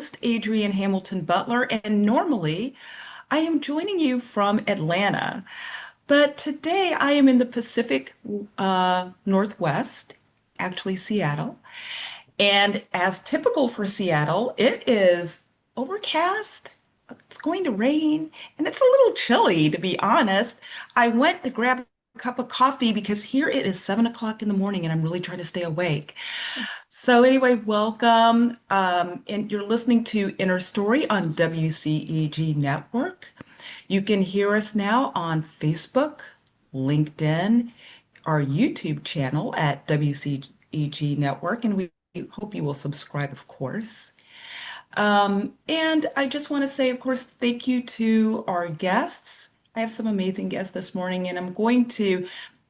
host, Adrianne Butler, and normally I am joining you from Atlanta. But today I am in the Pacific Northwest, actually Seattle. And as typical for Seattle, it is overcast. It's going to rain, and it's a little chilly, to be honest. I went to grab a cup of coffee because here it is 7 o'clock in the morning, and I'm really trying to stay awake. So anyway, welcome. And you're listening to Inner Story on WCEG Network. You can hear us now on Facebook, LinkedIn, our YouTube channel at WCEG Network, and we hope you will subscribe, of course. And I just want to say, of course, thank you to our guests. I have some amazing guests this morning, and I'm going to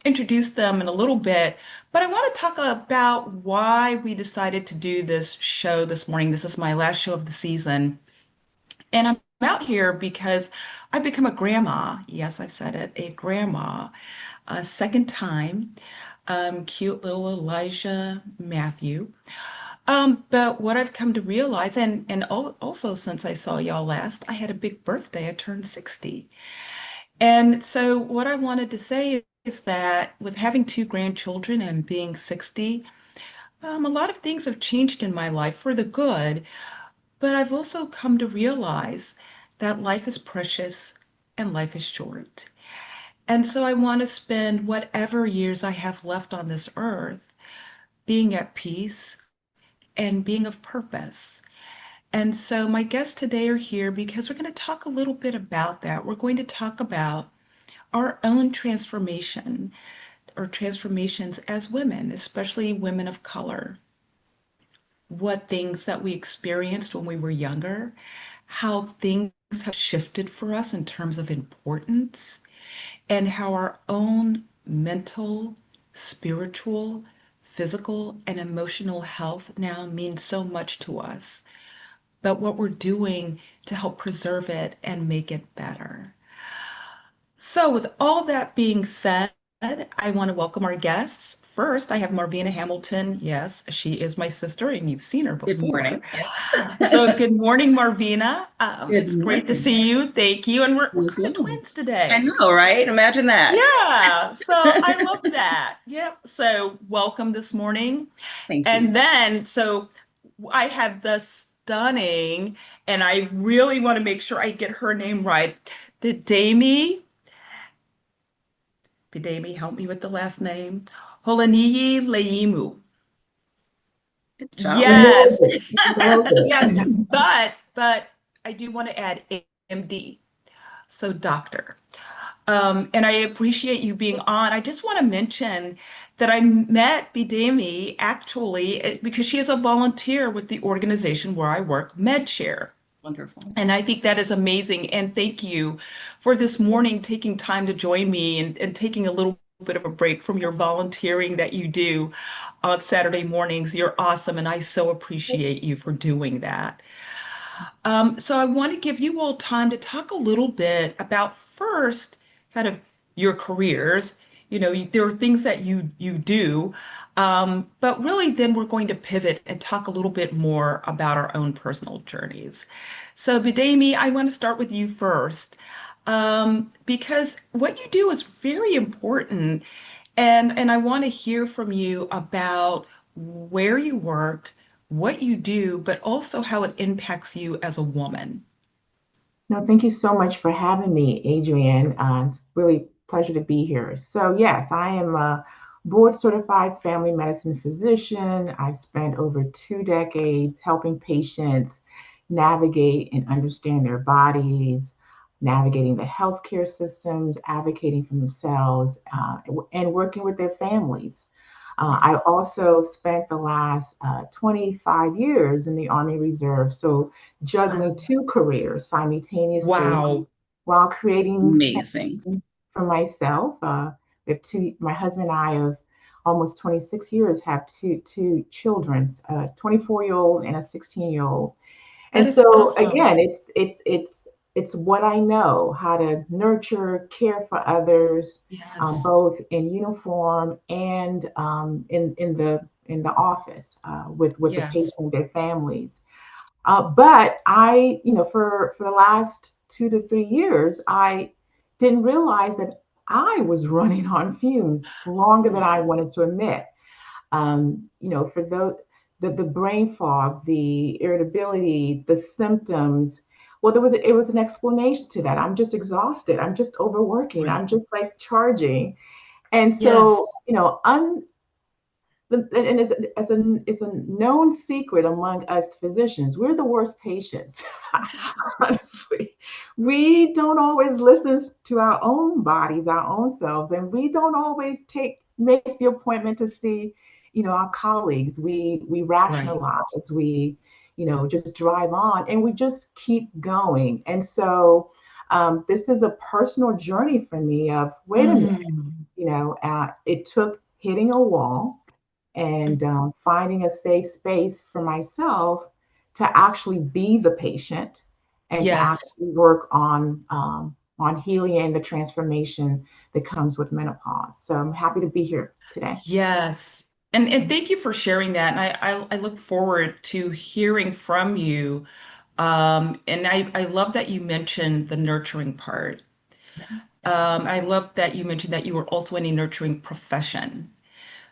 introduce them in a little bit. But I want to talk about why we decided to do this show this morning. This is my last show of the season. And I'm out here because I've become a grandma. Yes, I've said it, a grandma, a second time. Cute little Elijah Matthew. But what I've come to realize, and also since I saw y'all last, I had a big birthday. I turned 60. And so what I wanted to say is that with having two grandchildren and being 60, a lot of things have changed in my life for the good, but I've also come to realize that life is precious and life is short. And so I want to spend whatever years I have left on this earth being at peace and being of purpose. And so my guests today are here because we're going to talk a little bit about that. We're going to talk about our own transformation or transformations as women, especially women of color. What things that we experienced when we were younger, how things have shifted for us in terms of importance, and how our own mental, spiritual, physical, and emotional health now means so much to us, but what we're doing to help preserve it and make it better. So, with all that being said, I want to welcome our guests. First, I have Marvina Hamilton. Yes, she is my sister, and you've seen her Good before. morning. Yes. So, good morning, Marvina. Good It's great to morning. see you. Thank you. And we're kind of Mhm. twins I today. know, right? Imagine that. Yeah, so I love that. Yep. So, welcome this morning. Thank you. And then, so I have the stunning, and I really want to make sure I get her name right. Bidemi, Bidemi, help me with the last name. Olaniyi-Leyimu. Good job. You nailed Yes, it. You nailed yes, it. but I do want to add MD, so doctor. And I appreciate you being on. I just want to mention that I met Bidemi actually because she is a volunteer with the organization where I work, MedShare. Wonderful. And I think that is amazing. And thank you for this morning taking time to join me and taking a little bit of a break from your volunteering that you do on Saturday mornings. You're awesome. And I so appreciate you for doing that. So I want to give you all time to talk a little bit about first kind of your careers. There are things that you do, but really then we're going to pivot and talk a little bit more about our own personal journeys. So Bidemi, I want to start with you first, because what you do is very important, and I want to hear from you about where you work, what you do, but also how it impacts you as a woman. No, thank you so much for having me, Adrienne. It's really a pleasure to be here. So, yes, I am a board certified family medicine physician. I've spent over 2 decades helping patients navigate and understand their bodies, navigating the healthcare systems, advocating for themselves, and working with their families. I Yes. also spent the last 25 years in the Army Reserve, so juggling Um, two careers simultaneously wow. while creating Amazing. family for myself. We have my husband and I of almost 26 years have two children, a 24-year-old and a 16-year-old. That And is so awesome. again, it's what I know, how to nurture, care for others, Yes. both in uniform and in the office with the patient Yes. and their families. But I, for the last 2 to 3 years, I didn't realize that I was running on fumes longer than I wanted to admit. For the brain fog, the irritability, the symptoms. Well, it was an explanation to that. I'm just exhausted. I'm just overworking. I'm Right. just like charging. And so, Yes. and it's a known secret among us physicians. We're the worst patients. Honestly, we don't always listen to our own bodies, our own selves, and we don't always make the appointment to see, our colleagues. We Right. rationalize. We, just drive on, and we just keep going. And so, this is a personal journey for me. Of wait a minute, Mm. it took hitting a wall and finding a safe space for myself to actually be the patient and to Yes. actually work on healing and the transformation that comes with menopause. So I'm happy to be here today. Yes. And thank you for sharing that. And I look forward to hearing from you. And I love that you mentioned the nurturing part. I love that you mentioned that you were also in a nurturing profession,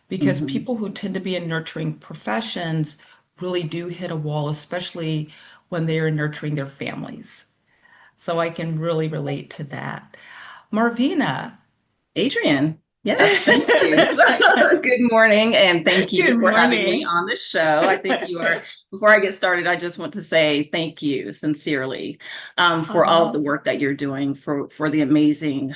because Mhm. people who tend to be in nurturing professions really do hit a wall, especially when they are nurturing their families. So I can really relate to that. Marvina. Adrianne, yes, thank you. Good morning, and thank you Good for having me morning. on the show. I think you are, before I get started, I just want to say thank you sincerely for all of the Oh, work that you're doing, for the amazing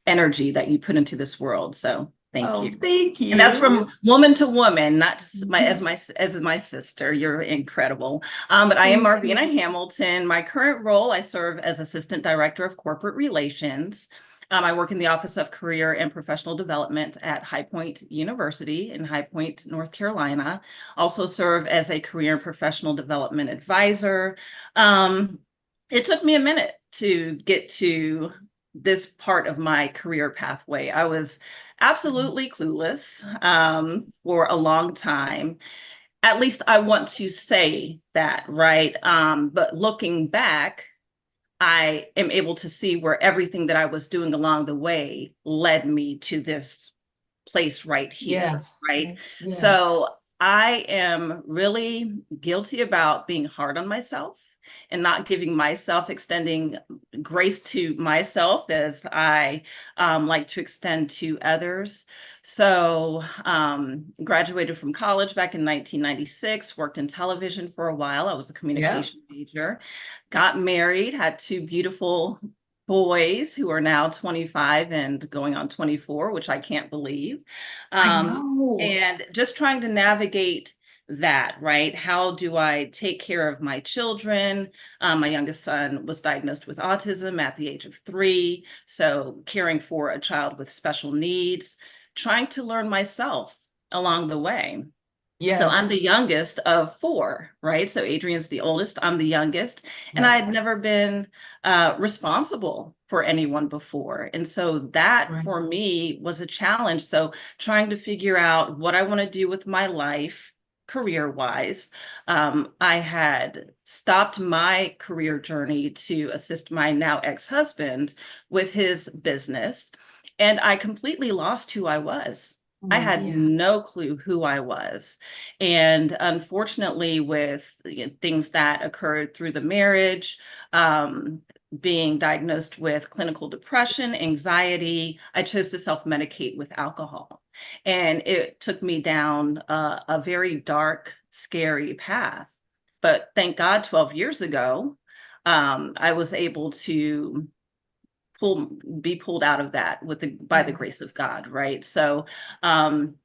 energy that you put into this world. So thank oh, you. thank And that's you. from woman to woman, not just as my sister. You're incredible. But I am Thank Marvina you. Hamilton. My current role, I serve as Assistant Director of Corporate Relations. I work in the Office of Career and Professional Development at High Point University in High Point, North Carolina. Also serve as a career and professional development advisor. Um, it took me a minute to get to this part of my career pathway. I was absolutely Yes. clueless for a long time. At least I want to say that, right? But looking back, I am able to see where everything that I was doing along the way led me to this place right here, Yes. right? Yes. So I am really guilty about being hard on myself and not giving myself, extending grace to myself as I like to extend to others. So graduated from college back in 1996, worked in television for a while. I was a Yeah. communication major, got married, had two beautiful boys who are now 25 and going on 24, which I can't believe. I Um, know. and just trying to navigate that, right? How do I take care of my children? My youngest son was diagnosed with autism at the age of 3. So caring for a child with special needs, trying to learn myself along the way. So I'm Yes. the youngest of 4, right? So Adrian's the oldest, I'm the youngest, and I had Yes. never been responsible for anyone before. And so that Right. for me was a challenge. So trying to figure out what I want to do with my life career-wise. I had stopped my career journey to assist my now ex-husband with his business, and I completely lost who I was. I had Yeah. no clue who I was. And unfortunately, with things that occurred through the marriage, um, being diagnosed with clinical depression, anxiety, I chose to self-medicate with alcohol. And it took me down a very dark, scary path. But thank God, 12 years ago, I was able to pull be pulled out of that with by the grace Yes. of God, right? So um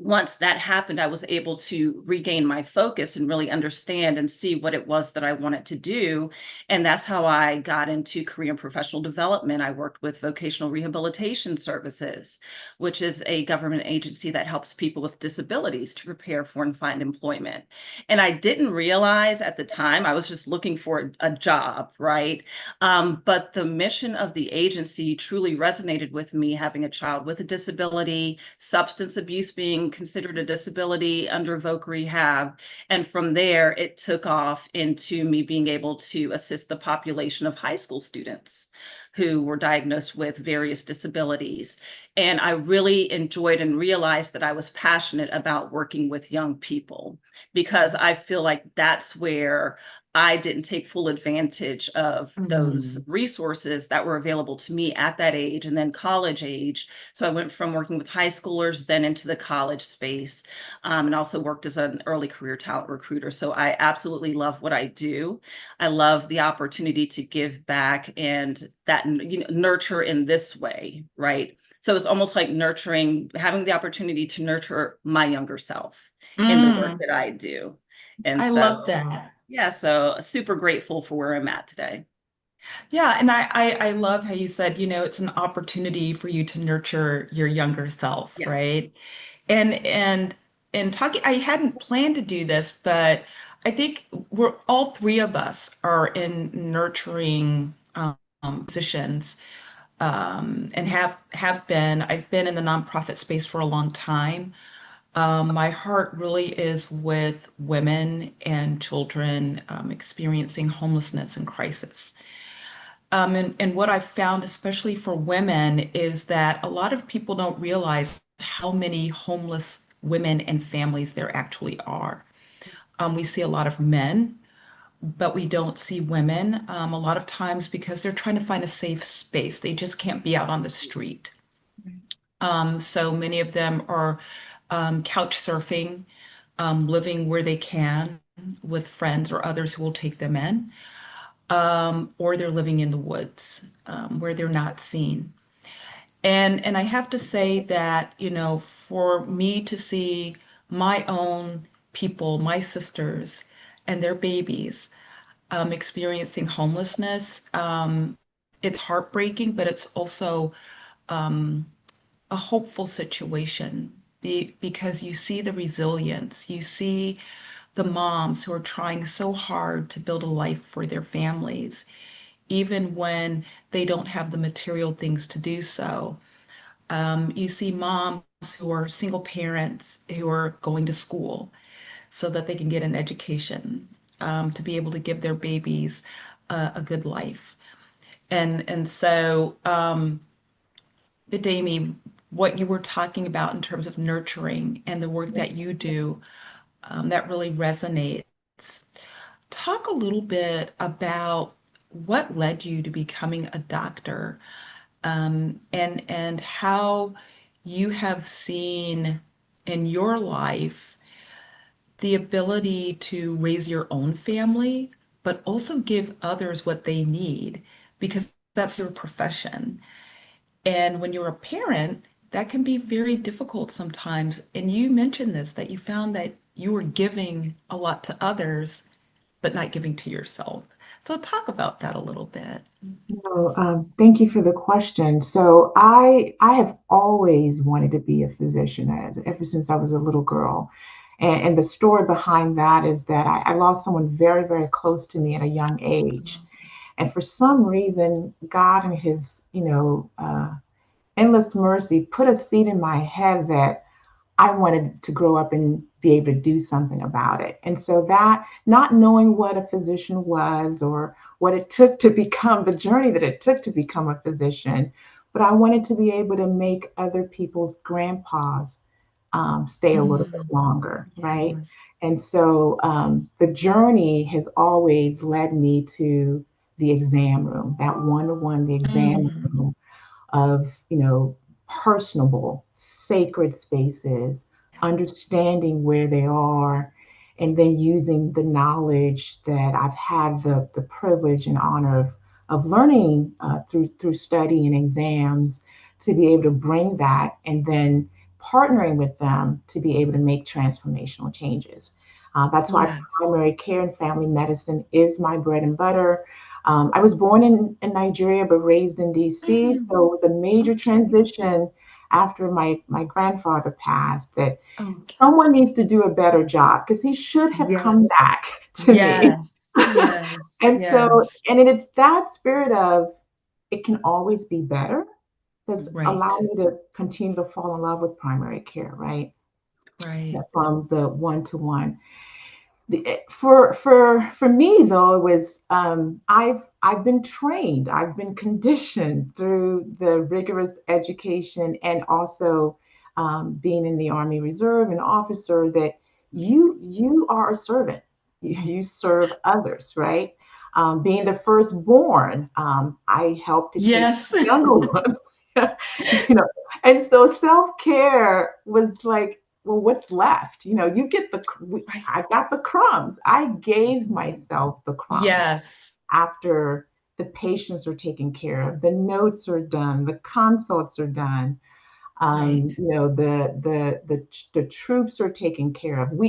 once that happened, I was able to regain my focus and really understand and see what it was that I wanted to do. And that's how I got into career and professional development. I worked with Vocational Rehabilitation Services, which is a government agency that helps people with disabilities to prepare for and find employment. And I didn't realize at the time, I was just looking for a job, right? But the mission of the agency truly resonated with me, having a child with a disability, substance abuse being considered a disability under voc rehab. And from there, it took off into me being able to assist the population of high school students who were diagnosed with various disabilities. And I really enjoyed and realized that I was passionate about working with young people, because I feel like that's where I didn't take full advantage of those Mm. resources that were available to me at that age and then college age. So I went from working with high schoolers then into the college space, and also worked as an early career talent recruiter. So I absolutely love what I do. I love the opportunity to give back and that, nurture in this way, right? So it's almost like nurturing, having the opportunity to nurture my younger self in the work Mm. that I do. And I so, love that. yeah, so super grateful for where I'm at today. Yeah, and I love how you said, it's an opportunity for you to nurture your younger self, Yes. right? And talking, I hadn't planned to do this, but I think we're all three of us are in nurturing positions, and have been. I've been in the nonprofit space for a long time. My heart really is with women and children experiencing homelessness and crisis. And what I've found, especially for women, is that a lot of people don't realize how many homeless women and families there actually are. We see a lot of men, but we don't see women a lot of times because they're trying to find a safe space. They just can't be out on the street. So many of them are couch surfing, living where they can with friends or others who will take them in, or they're living in the woods where they're not seen. And I have to say that, for me to see my own people, my sisters and their babies experiencing homelessness, it's heartbreaking, but it's also a hopeful situation because you see the resilience, you see the moms who are trying so hard to build a life for their families, even when they don't have the material things to do so. You see moms who are single parents who are going to school so that they can get an education, to be able to give their babies a good life. And so, Bidemi, what you were talking about in terms of nurturing and the work that you do, that really resonates. Talk a little bit about what led you to becoming a doctor, and how you have seen in your life the ability to raise your own family, but also give others what they need because that's your profession. And when you're a parent, that can be very difficult sometimes. And you mentioned this, that you found that you were giving a lot to others, but not giving to yourself. So talk about that a little bit. No, thank you for the question. So I have always wanted to be a physician ever since I was a little girl. And the story behind that is that I lost someone very, very close to me at a young age. And for some reason, God in his, endless mercy put a seed in my head that I wanted to grow up and be able to do something about it. And so that, not knowing what a physician was or what it took to become the journey that it took to become a physician, but I wanted to be able to make other people's grandpas stay a little bit Mm, longer, right? yes. And so the journey has always led me to the exam room, that one-to-one, the exam Mm, room of, personable, sacred spaces, understanding where they are, and then using the knowledge that I've had the privilege and honor of learning through study and exams to be able to bring that and then partnering with them to be able to make transformational changes. That's why yes. primary care and family medicine is my bread and butter. I was born in Nigeria, but raised in DC. Mm, So it was a major okay. transition after my grandfather passed that Okay. someone needs to do a better job because he should have come Yes. back to me. Yes. Yes. And so, Yes. and it's that spirit of it can always be better that's Right. allowed me to continue to fall in love with primary care, right? Right. from the one-to-one. For me though, it was I've been trained, I've been conditioned through the rigorous education, and also being in the Army Reserve, an officer, that you are a servant. You serve others, right? Being the firstborn, I helped to take Yes. the younger ones. you know, and so self-care was like, well, what's left? You get Right. I got the crumbs. I gave myself the crumbs Yes. after the patients are taken care of, the notes are done, the consults are done. Right. The troops are taken care of. We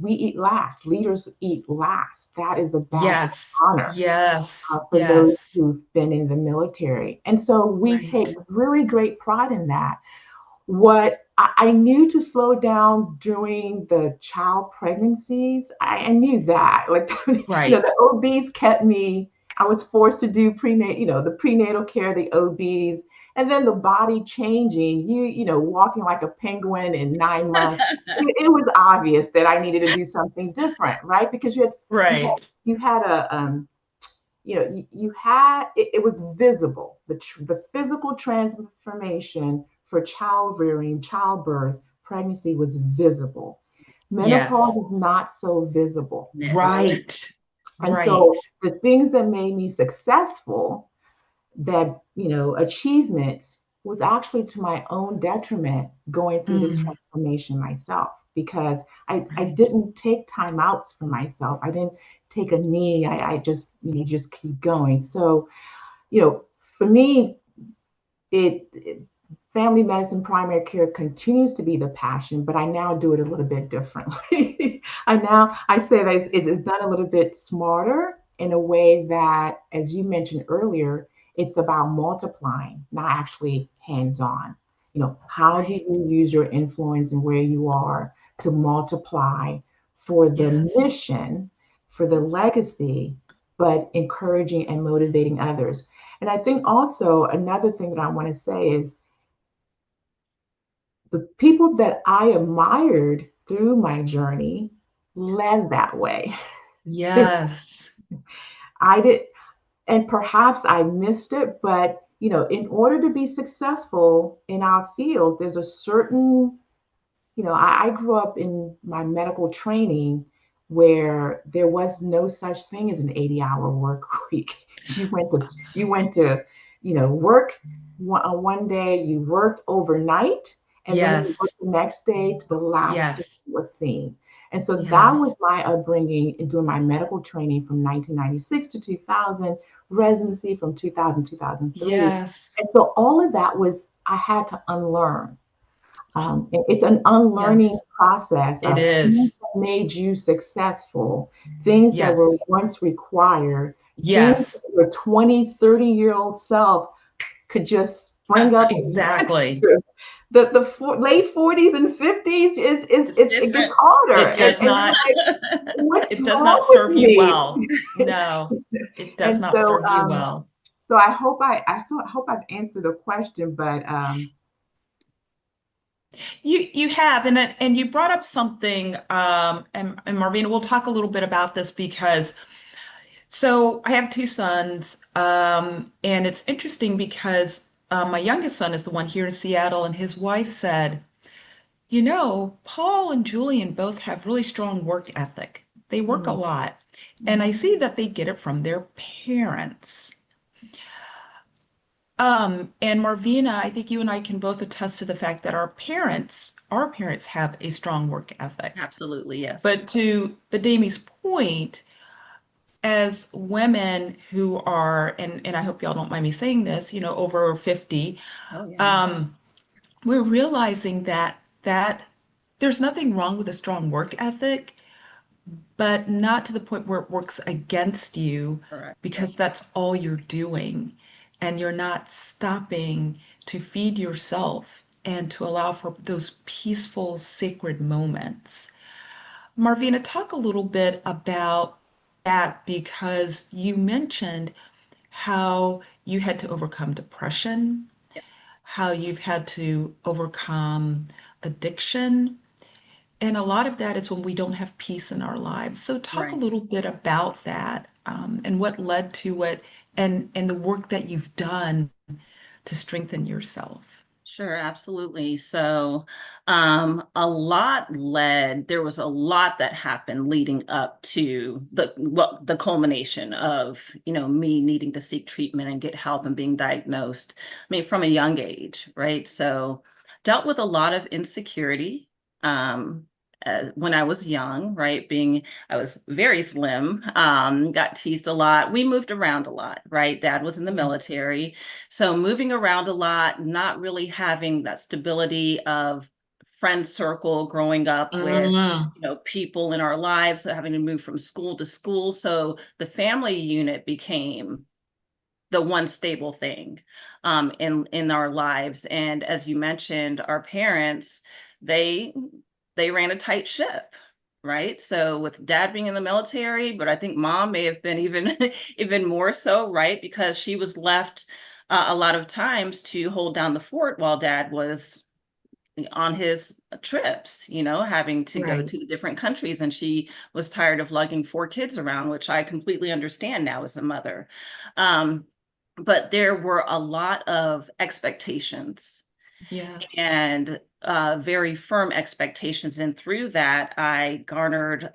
eat last. Leaders eat last. That is a badge of Yes. honor Yes. for those Yes. who've been in the military. And so we take Right. really great pride in that. What I knew to slow down during the child pregnancies, I knew that. Like, Right. the OBs kept me, I was forced to do the prenatal care, the OBs, and then the body changing, walking like a penguin in 9 months. It was obvious that I needed to do something different, right? Because Right. you had a, you had it was visible. The physical transformation for child rearing, childbirth, pregnancy was visible. Menopause Yes. is not so visible, right? Right. And Right. so the things that made me successful, that achievements, was actually to my own detriment, going through this Mm. transformation myself, because I Right. didn't take time outs for myself. I didn't take a knee. I just just keep going. So for me, it family medicine, primary care continues to be the passion, but I now do it a little bit differently. I say that it's done a little bit smarter, in a way that, as you mentioned earlier, it's about multiplying, not actually hands-on. How do Right. you use your influence and where you are to multiply for the Yes. mission, for the legacy, but encouraging and motivating others. And I think also another thing that I want to say is, the people that I admired through my journey led that way. Yes. I did, and perhaps I missed it, but in order to be successful in our field, there's a certain, I grew up in my medical training where there was no such thing as an 80-hour work week. You went to work one day, you worked overnight, and then you worked Yes. the next day to the last patient Yes. was seen. And so that was Yes. my upbringing in doing my medical training from 1996 to 2000, residency from 2000 2003. Yes. And so all of that was, I had to unlearn. It's an unlearning Yes. process It of things is. that made you successful, things that were Yes. once required, things Yes. that your 20, 30-year-old self could just spring up and get Exactly. to. The late 40s and 50s It's it gets different. harder. It And, does and you're not, like, what's it does wrong not with serve you me? well. No, it does And not so, serve you well. I hope I've answered the question, but You have, and you brought up something, and Marvina, we'll talk a little bit about this because so I have two sons, and it's interesting because my youngest son is the one here in Seattle, and his wife said, Paul and Julian both have really strong work ethic. They work a mm, lot, and I mhm, see that they get it from their parents. And Marvina, I think you and I can both attest to the fact that our parents have a strong work ethic. Absolutely, yes. But to Bidemi's point, as women who are, and I hope y'all don't mind me saying this, over 50, Oh, yeah. um, we're realizing that there's nothing wrong with a strong work ethic, but not to the point where it works against you Correct. because that's all you're doing. And you're not stopping to feed yourself and to allow for those peaceful, sacred moments. Marvina, talk a little bit about that because you mentioned how you had to overcome depression, Yes. how you've had to overcome addiction, And a lot of that is when we don't have peace in our lives. So talk a Right. little bit about that, and what led to it, and the work that you've done to strengthen yourself. Sure, absolutely. So, there was a lot that happened leading up to the culmination of, me needing to seek treatment and get help and being diagnosed. I mean, from a young age, right? So, dealt with a lot of insecurity, um, when I was young, right? I was very slim, got teased a lot. We moved around a lot, right? Dad was in the Yeah. military. So moving around a lot, not really having that stability of friend circle growing up with, Mm, people in our lives, so having to move from school to school. So the family unit became the one stable thing, in our lives. And as you mentioned, our parents, they they ran a tight ship, right? So with dad being in the military, but I think mom may have been even even more so, right? Because she was left, a lot of times to hold down the fort while dad was on his trips, having to go right. to the different countries. And she was tired of lugging four kids around, which I completely understand now as a mother. Um, but there were a lot of expectations, Yes. and very firm expectations. And through that, I garnered,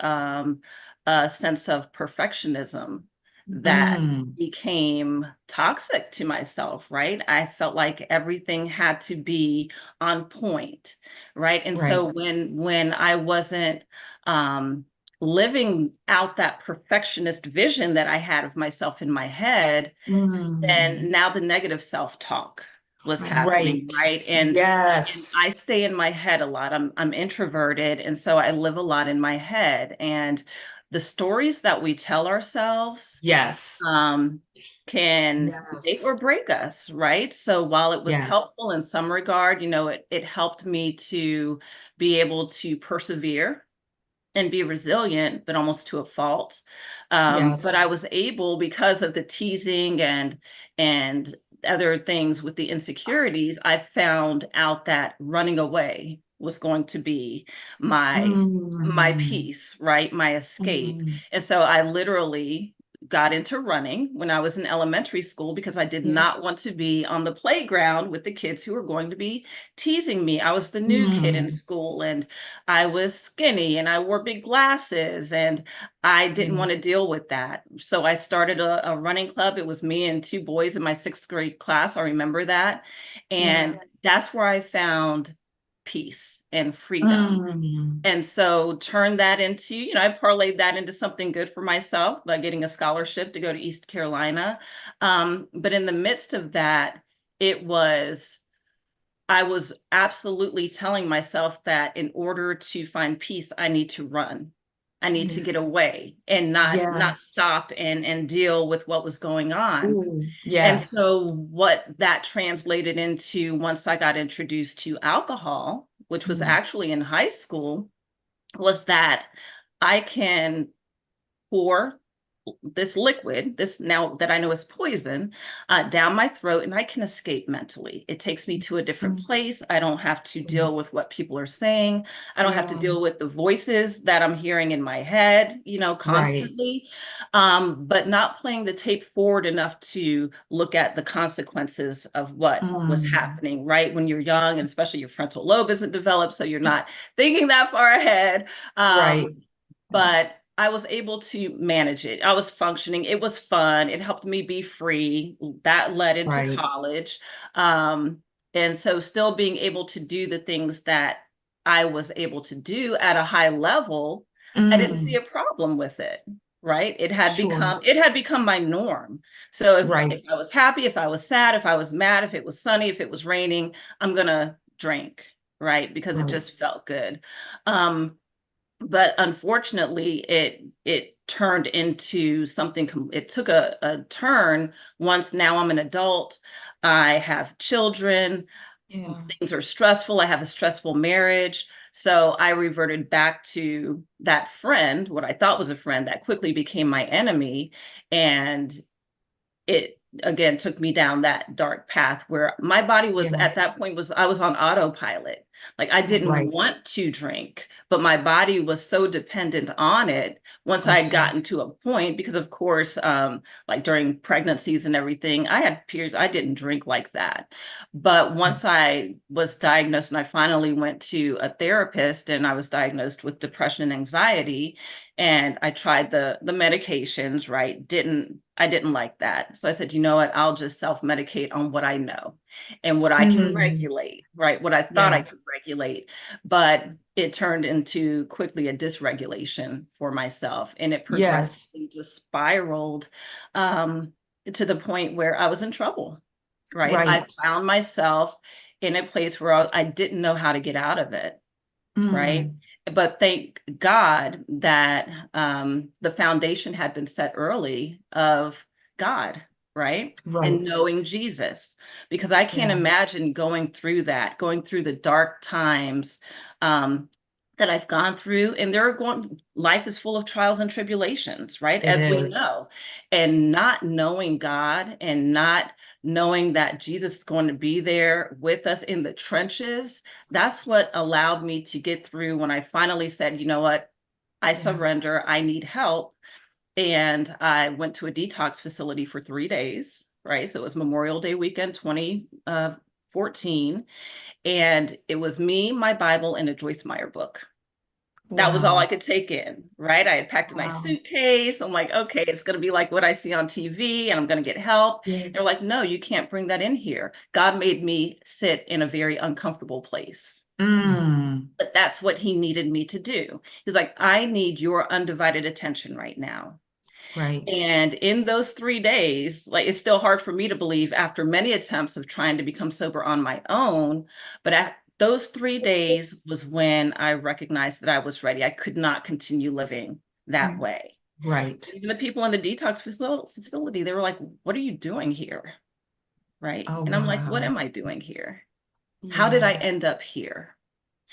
a sense of perfectionism that Mm, became toxic to myself, right? I felt like everything had to be on point, right? And right. so when I wasn't, um, living out that perfectionist vision that I had of myself in my head, Mm, then now the negative self-talk was happening, right. right? And Yes. I stay in my head a lot. I'm introverted, and so I live a lot in my head. And the stories that we tell ourselves, Yes. um, can make Yes. or break us, right? So while it was Yes. helpful in some regard, it helped me to be able to persevere and be resilient, but almost to a fault. But Yes. I was able, because of the teasing and other things with the insecurities, I found out that running away was going to be my Mm, peace, right? My escape. mm, And so I literally got into running when I was in elementary school because I did yeah. not want to be on the playground with the kids who were going to be teasing me. I was the new kid in Mm, school, and I was skinny and I wore big glasses, and I didn't yeah. want to deal with that. So I started a running club. It was me and two boys in my sixth grade class. I remember that. Yeah. And that's where I found peace and freedom. Mm, And so turned that into, I parlayed that into something good for myself by getting a scholarship to go to East Carolina. But in the midst of that, it was I was absolutely telling myself that in order to find peace, I need to run. I need to yeah. get away and not Yes. stop and deal with what was going on. Ooh, And yes. so what that translated into, once I got introduced to alcohol, which was Mm, actually in high school, was that I can pour this liquid, this now that I know is poison, down my throat, and I can escape mentally. It takes me to a different mm, place. I don't have to yeah. deal with what people are saying. I don't have to Yeah. deal with the voices that I'm hearing in my head, Right. constantly. But not playing the tape forward enough to look at the consequences of what was Mm, happening, right? When you're young, and especially your frontal lobe isn't developed, so you're not thinking that far ahead. Um, right. but I was able to manage it. I was functioning. It was fun. It helped me be free. That led into Right. college. Um, and so still being able to do the things that I was able to do at a high level, I didn't see Mm, a problem with it. Right. sure. It had become my norm. So if Right. I was happy, if I was sad, if I was mad, if it was sunny, if it was raining, I'm gonna drink, right? Because it Right. just felt good. Um, but unfortunately it turned into something. It took a turn once now I'm an adult. I have children. Yeah. Things are stressful. I have a stressful marriage. So I reverted back to that friend, what I thought was a friend that quickly became my enemy. And it again took me down that dark path where my body was, at Yes. that point, was I was on autopilot. Like I didn't Right. want to drink, but my body was so dependent on it once I had Okay. gotten to a point, because of course, like during pregnancies and everything, I had periods I didn't drink like that. But once Yes. I was diagnosed and I finally went to a therapist and I was diagnosed with depression and anxiety, and I tried the medications, right? I didn't like that. So I said, you know what? I'll just self-medicate on what I know and what I can Mm, regulate, right? What I thought I yeah. could regulate. But it turned into quickly a dysregulation for myself. And it Yes. progressively just spiraled um, to the point where I was in trouble, right? I Right. found myself in a place where I didn't know how to get out of it, right? Mm, But thank God that the foundation had been set early of God, right? And right. knowing Jesus, because I can't Yeah. imagine going through that, going through the dark times um, that I've gone through. And life is full of trials and tribulations, right? It As we is. know, and not knowing God and not knowing that Jesus is going to be there with us in the trenches, that's what allowed me to get through when I finally said, you know what, I Yeah. surrender, I need help. And I went to a detox facility for 3 days, right? So it was Memorial Day weekend 2014. And it was me, my Bible, and a Joyce Meyer book. That was all I Wow. could take in, right? I had packed a nice Wow. suitcase. I'm like, okay, it's going to be like what I see on TV and I'm going to get help. Yeah. They're like, no, you can't bring that in here. God made me sit in a very uncomfortable place. Mm, But that's what he needed me to do. He's like, I need your undivided attention right now. right. And in those 3 days, like it's still hard for me to believe after many attempts of trying to become sober on my own. But at those 3 days was when I recognized that I was ready. I could not continue living that way. Right. Even the people in the detox facility, they were like, what are you doing here? Right. Oh, And I'm like, what wow. am I doing here? How did I Yeah. end up here?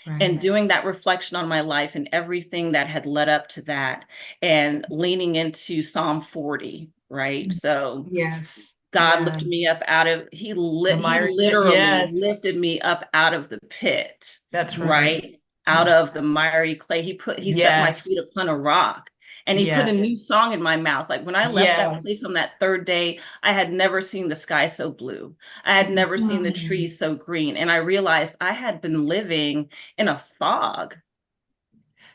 And Right. doing that reflection on my life and everything that had led up to that, and leaning into Psalm 40, right? So Yes. God lifted me Yes. up out of, The he miry pit. literally Yes. lifted me up out of the pit, That's right. right? Out of the miry clay. He set my feet Yes. upon a rock, and he put Yeah. a new song in my mouth. Like when I left that place Yes. on that third day, I had never seen the sky so blue. I had never seen the Mm, trees so green. And I realized I had been living in a fog,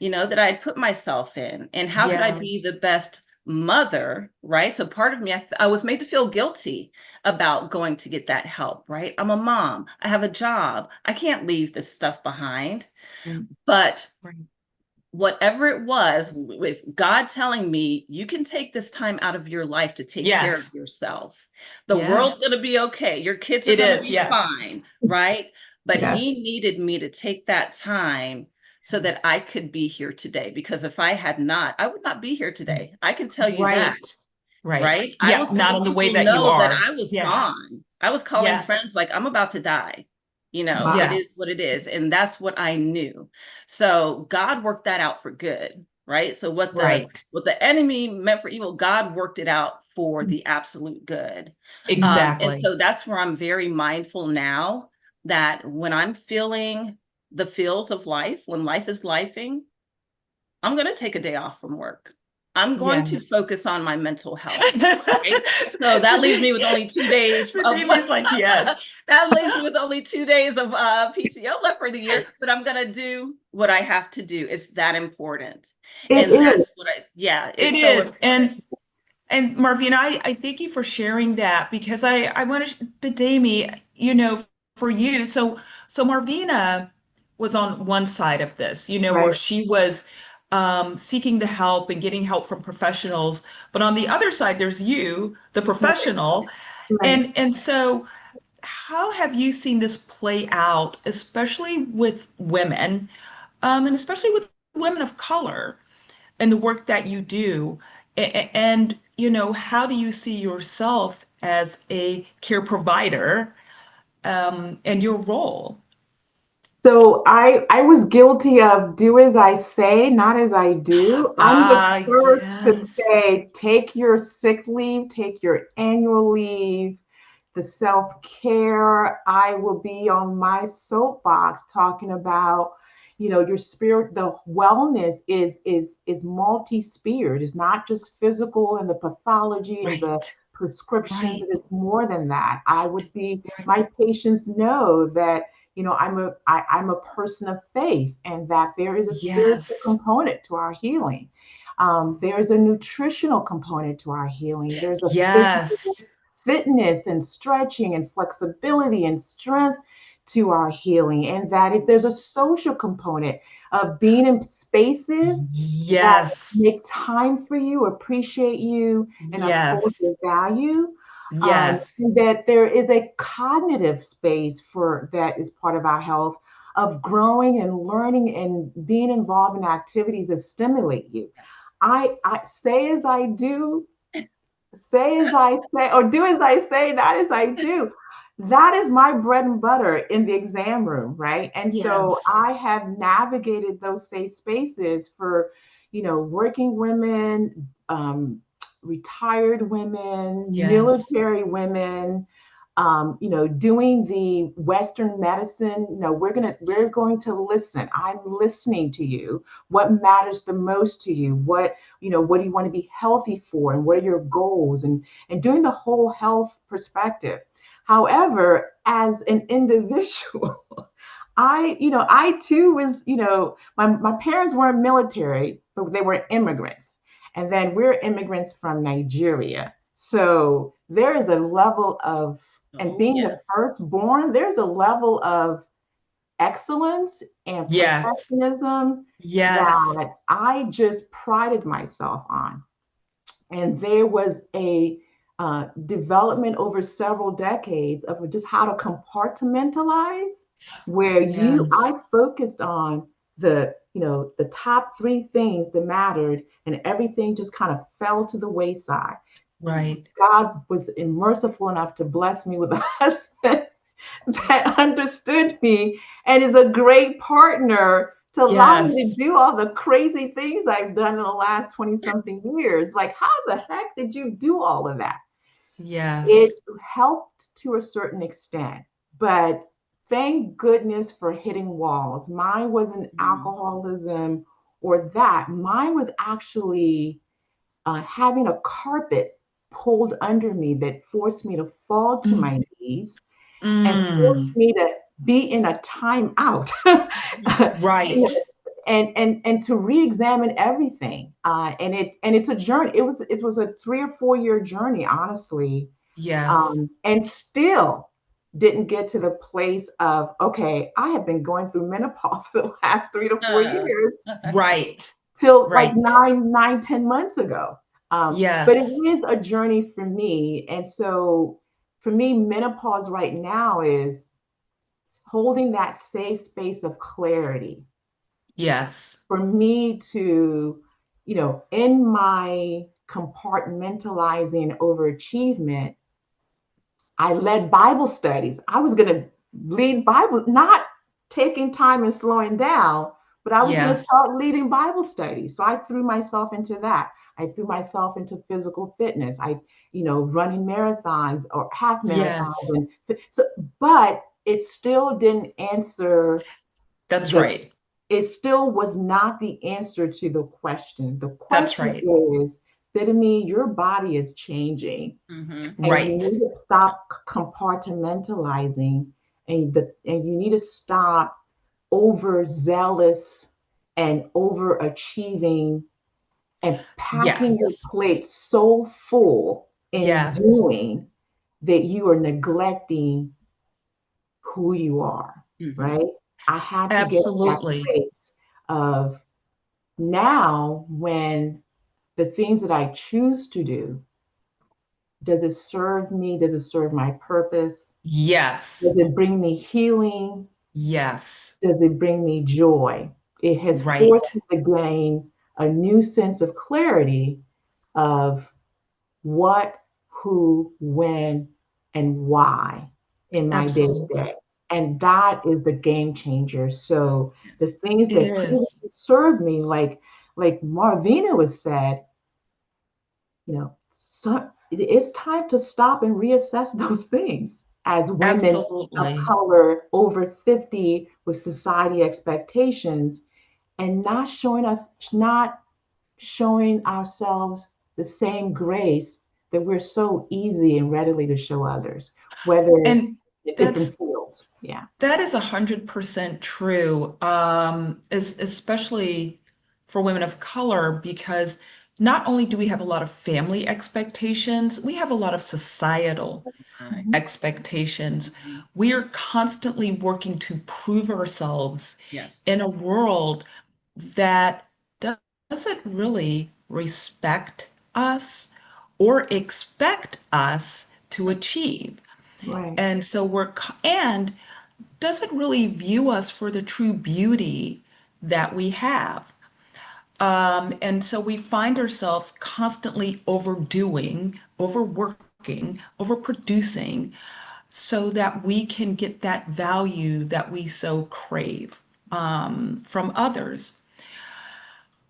that I had put myself in. And how could I be yes. the best mother, right? So part of me, I was made to feel guilty about going to get that help, right? I'm a mom, I have a job, I can't leave this stuff behind. Mm. But Right. whatever it was, with God telling me, you can take this time out of your life to take care of Yes. yourself. The Yeah. world's going to be okay. Your kids are It going to is. be Yeah. fine, right? But Yes. he needed me to take that time so that Yes. I could be here today. Because if I had not, I would not be here today. I can tell you that, Right. Right. right? I Yeah. was Not letting in the way people that you know that are. I was Yeah. gone. I was calling Yes. friends like, I'm about to die. It Wow. is Yes. what it is. And that's what I knew. So God worked that out for good, right? So Right. what the enemy meant for evil, God worked it out for the absolute good. And Exactly. so that's where I'm very mindful now, that when I'm feeling the feels of life, when life is lifing, I'm going to take a day off from work. I'm going to Yes. focus on my mental health, right? So that leaves me with only 2 days of Bidemi's like, yes. that leaves me with only 2 days of PTO left for the year, but I'm going to do what I have to do. It's that important. It And is. yeah, It it's so is. important. And Marvina, I thank you for sharing that because I want to, Bidemi, for you. So Marvina was on one side of this, where Right. she was seeking the help and getting help from professionals. But on the other side, there's you, the Right. professional. Right. And so how have you seen this play out, especially with women, and especially with women of color? And the work that you do. And, how do you see yourself as a care provider, and your role? So I was guilty of do as I say, not as I do. I'm the Ah, first to yes. say, take your sick leave, take your annual leave, the self-care. I will be on my soapbox talking about, your spirit. The wellness is multi-sphered. It's not just physical and the pathology and the Right. prescriptions. It Right. is more than that. I would be, Right. my patients know that, I'm a person of faith, and that there is a spiritual Yes. component to our healing. There's a nutritional component to our healing. There's a physical Yes. fitness and stretching and flexibility and strength to our healing. And that if there's a social component of being in spaces that Yes. make time for you, appreciate you, and uphold Yes. your value. Yes. And that there is a cognitive space for that is part of our health, of growing and learning and being involved in activities that stimulate you. Yes. I say as I do, say as I say, or do as I say, not as I do. That is my bread and butter in the exam room, right? And so Yes. I have navigated those safe spaces for, working women, retired women, Yes. military women, doing the Western medicine. We're going to listen. I'm listening to you. What matters the most to you? What do you want to be healthy for, and what are your goals, and doing the whole health perspective. However, as an individual, I too was, my parents weren't military, but they were immigrants. And then we're immigrants from Nigeria. So there is a level of, and Oh, being the yes. firstborn, there's a level of excellence and Yes. perfectionism Yes. that I just prided myself on. And there was a development over several decades of just how to compartmentalize, where I Yes. focused on the top three things that mattered, and everything just kind of fell to the wayside. Right. God was merciful enough to bless me with a husband that understood me and is a great partner to allow me to Yes. do all the crazy things I've done in the last 20 something years. Like, how the heck did you do all of that? It Yes. helped to a certain extent, but thank goodness for hitting walls. Mine wasn't Mhm. alcoholism or that. Mine was actually having a carpet pulled under me that forced me to fall to Mm. my knees and forced Mm. me to be in a timeout. Right. And to re-examine everything. And it's a journey. It was a 3 or 4 year journey, honestly. Yes. And still didn't get to the place of, okay, I have been going through menopause for the last 3 to 4 Uh, years Right. till like Right. 10 months ago. But it Yes. is a journey for me. And so for me, menopause right now is holding that safe space of clarity Yes. for me to, in my compartmentalizing overachievement, I led Bible studies. I was going to lead Bible, not taking time and slowing down, but I was going to Yes. start leading Bible studies. So I threw myself into that. I threw myself into physical fitness. Running marathons or half marathons. Yes. But it still didn't answer That's the, right. it still was not the answer to the question. The That's question right. is, Bidemi, your body is changing, mhm. and you Right. need to stop compartmentalizing, and you need to stop overzealous and overachieving and packing your Yes. plate so full in Yes. doing that you are neglecting who you are, Mhm. right? I had to get to that Absolutely. place of, now when the things that I choose to do, does it serve me? Does it serve my purpose? Yes. Does it bring me healing? Yes. Does it bring me joy? It has forced Right. me to gain a new sense of clarity of what, who, when, and why in my day to Absolutely. day. And that is the game changer. So the Yes. things It that is. previously served me, like Marvina was said, you know, so, it's time to stop and reassess those things as women of Absolutely. color over 50 with society expectations, and not showing ourselves the same grace that we're so easy and readily to show others, whether And in different that's fields. Yeah. that is 100% true, especially for women of color, because not only do we have a lot of family expectations, we have a lot of societal Right. Mhm. expectations. Mhm. We are constantly working to prove ourselves Yes. in a world that doesn't really respect us or expect us to Right. achieve. Right. And so and doesn't really view us for the true beauty that we have. And so we find ourselves constantly overdoing, overworking, overproducing so that we can get that value that we so crave from others.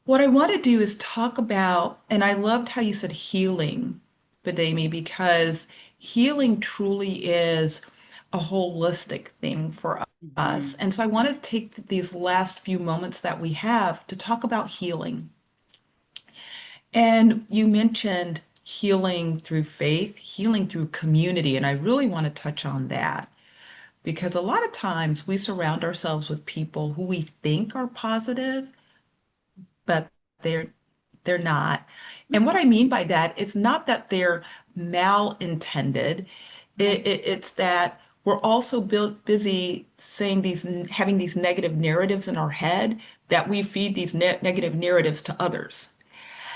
What I want to do is talk about, and I loved how you said healing, Bidemi, because healing truly is a holistic thing for us. Mhm. And so I want to take these last few moments that we have to talk about healing. And you mentioned healing through faith, healing through community, and I really want to touch on that because a lot of times we surround ourselves with people who we think are positive, but they're they're not. And what I mean by that, it's not that they're malintended. Right. It's that we're also busy saying having these negative narratives in our head that we feed these negative narratives to others.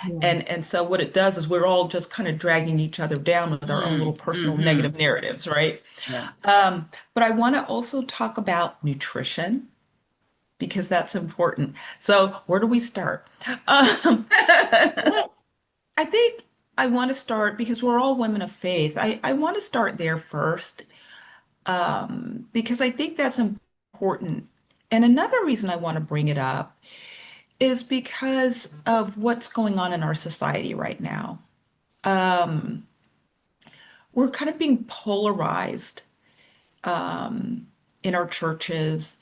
Yeah. And so what it does is we're all just kind of dragging each other down with our own little personal Mhm. negative narratives, right? Yeah. But I want to also talk about nutrition because that's important. So where do we start? Well, I think I want to start because we're all women of faith. I want to start there first because I think that's important. And another reason I want to bring it up is because of what's going on in our society right now. We're kind of being polarized in our churches,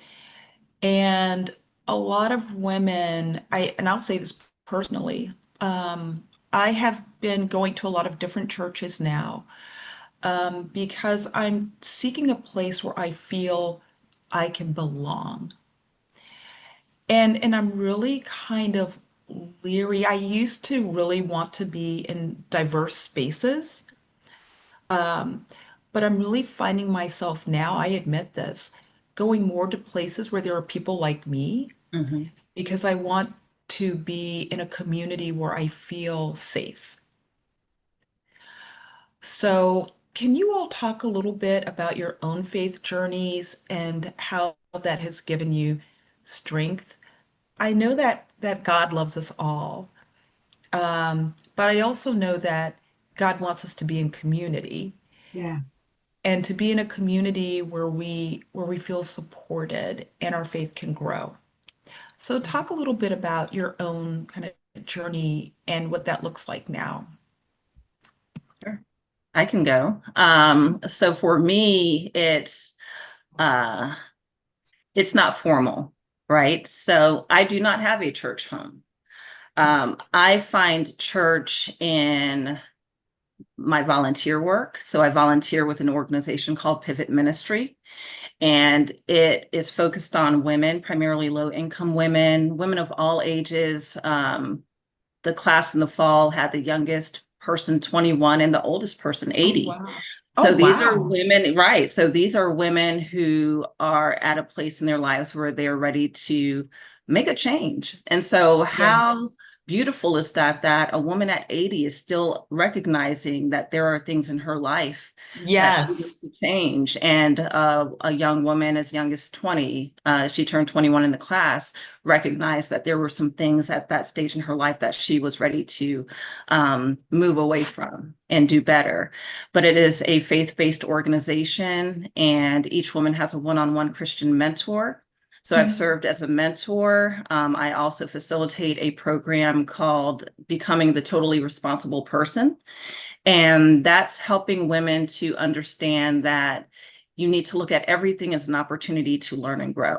and a lot of women, and I'll say this personally, I have been going to a lot of different churches now because I'm seeking a place where I feel I can belong. And I'm really kind of leery. I used to really want to be in diverse spaces, but I'm really finding myself now, I admit this, going more to places where there are people like me Mhm. because I want to be in a community where I feel safe. So, can you all talk a little bit about your own faith journeys and how that has given you strength? I know that God loves us all, but I also know that God wants us to be in community Yes. and to be in a community where we feel supported and our faith can grow. So, talk a little bit about your own kind of journey and what that looks like now. Sure. I can go. So for me, uh it's not formal, right? So I do not have a church home. Okay. I find church in my volunteer work. So I volunteer with an organization called Pivot Ministry, and it is focused on women, primarily low income women, women of all ages. The class in the fall had the youngest person 21 and the oldest person Oh, 80. wow. Oh, So these are wow. women, right? So these are women who are at a place in their lives where they're ready to make a change. And so how Yes. beautiful is that a woman at 80 is still recognizing that there are things in her life that she needs Yes. to change. And a young woman as young as 20, she turned 21 in the class, recognized that there were some things at that stage in her life that she was ready to move away from and do better. But it is a faith-based organization, and each woman has a one-on-one Christian mentor. So I've Mhm. served as a mentor. I also facilitate a program called Becoming the Totally Responsible Person. And that's helping women to understand that you need to look at everything as an opportunity to learn and grow.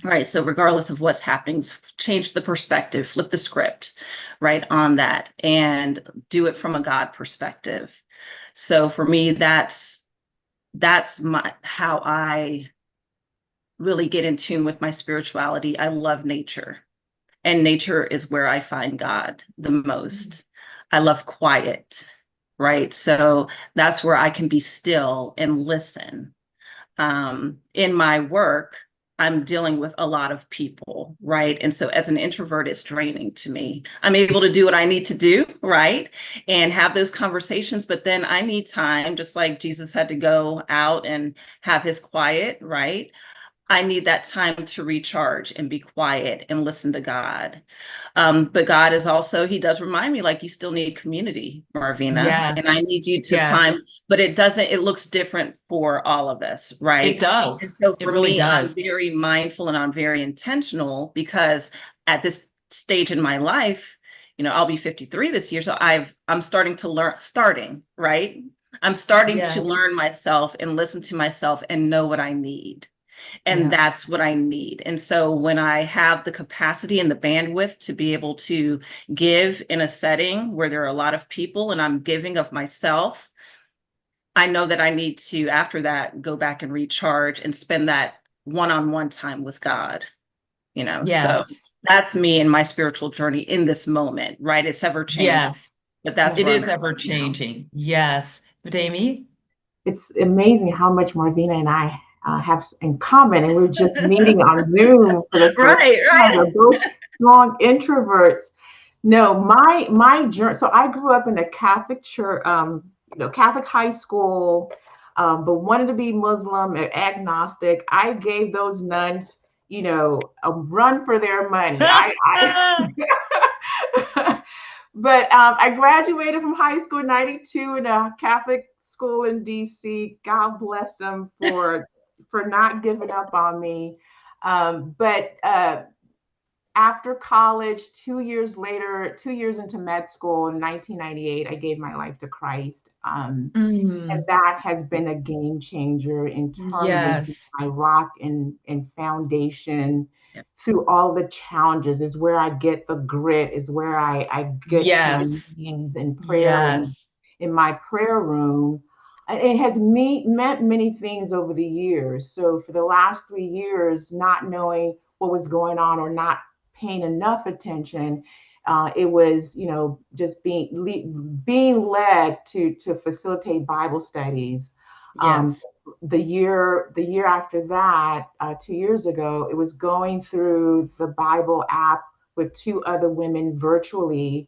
Right. So regardless of what's happening, change the perspective, flip the script, right, on that, and do it from a God perspective. So for me, that's my how I really get in tune with my spirituality. I love nature, and nature is where I find God the most. I love quiet, right? So that's where I can be still and listen. In my work, I'm dealing with a lot of people, right? And so as an introvert, it's draining to me. I'm able to do what I need to do, right? And have those conversations, but then I need time, just like Jesus had to go out and have his quiet, right? I need that time to recharge and be quiet and listen to God. But God is also, he does remind me, like, you still need community, Marvina, and I Yes. need you to find, Yes. but it doesn't, it looks different for all of us, It right? And does. so It for really me, I'm does. very mindful and I'm very intentional because at this stage in my life, I'll be 53 this year. So I'm starting to right? I'm starting to Yes. learn myself and listen to myself and know what I need. And Yeah. that's what I need. And so when I have the capacity and the bandwidth to be able to give in a setting where there are a lot of people and I'm giving of myself, I know that I need to, after that, go back and recharge and spend that one-on-one time with God, So Yes. that's me and my spiritual journey in this moment, right? It's ever changing, Yes. but that's It where I'm is at ever right now. changing. Yes. Bidemi? It's amazing how much Marvina and I have in common, and we're just meeting on Zoom for the first Right, time. right. We're both strong introverts. No, my journey. So I grew up in a Catholic church, Catholic high school, but wanted to be Muslim and agnostic. I gave those nuns, a run for their money. But I graduated from high school in '92 in a Catholic school in DC. God bless them for not giving up on me. But after college, 2 years later, 2 years into med school in 1998, I gave my life to Christ. And Mm, that has been a game changer in terms of yes. my rock and foundation Yep. through all the challenges, is where I get the grit, is where I get to my Yes. knees in prayer and Yes. in my prayer room. And it has meant many things over the years. So for the last 3 years, not knowing what was going on or not paying enough attention, it was, just being led to facilitate Bible studies. Um, Yes. the year after that, 2 years ago, it was going through the Bible app with two other women virtually,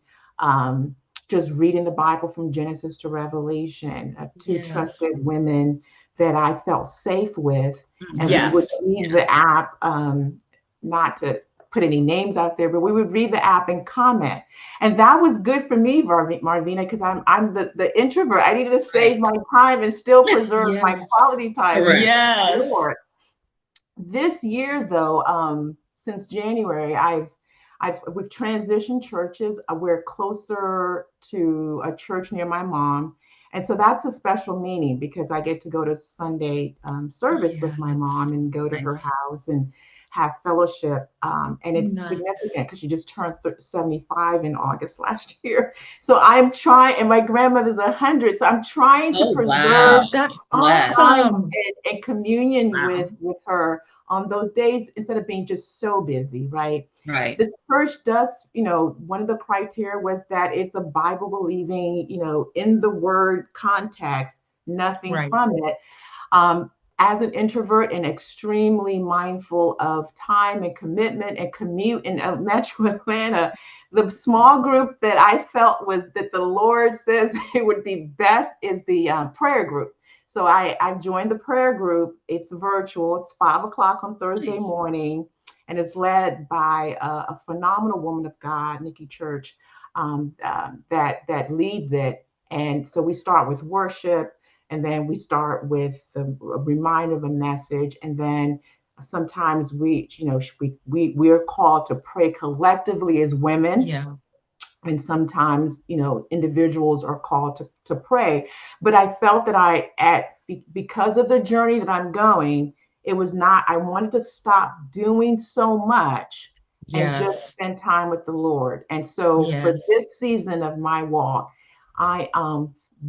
just reading the Bible from Genesis to Revelation. Two Yes. trusted women that I felt safe with, and we would Yes. read the app, not to put any names out there, but we would read the app and comment. And that was good for me, Marvina, because I'm the introvert. I needed to save Right. my time and still preserve my Yes. quality time with Correct. the Yes. Lord. This year, though, since January, we've transitioned churches. We're closer to a church near my mom, and so that's a special meaning because I get to go to Sunday service with my Yes. mom and go to her Nice. house and have fellowship. And it's Nice. significant because she just turned 75 in August last year. So I'm trying, and my grandmother's 100. So I'm trying to Oh, preserve wow. Oh, that's Bless. time awesome. and communion Wow. with her on those days instead of being just so busy, right? Right. This church does, one of the criteria was that it's a Bible believing, in the word context, nothing Right. from it. Um, as an introvert and extremely mindful of time and commitment and commute in Metro Atlanta, the small group that I felt was that the Lord says it would be best is the prayer group. So I joined the prayer group. It's virtual. It's 5 o'clock on Thursday Nice. morning, and it's led by a phenomenal woman of God, Nikki Church, that leads it. And so we start with worship, and then we start with a reminder of a message, and then sometimes we're called to pray collectively as women. Yeah. and sometimes, individuals are called to pray. But I felt that because of the journey that I'm going, it was not, I wanted to stop doing so much and just Yes. spend time with the Lord. And so for Yes. this season of my walk, I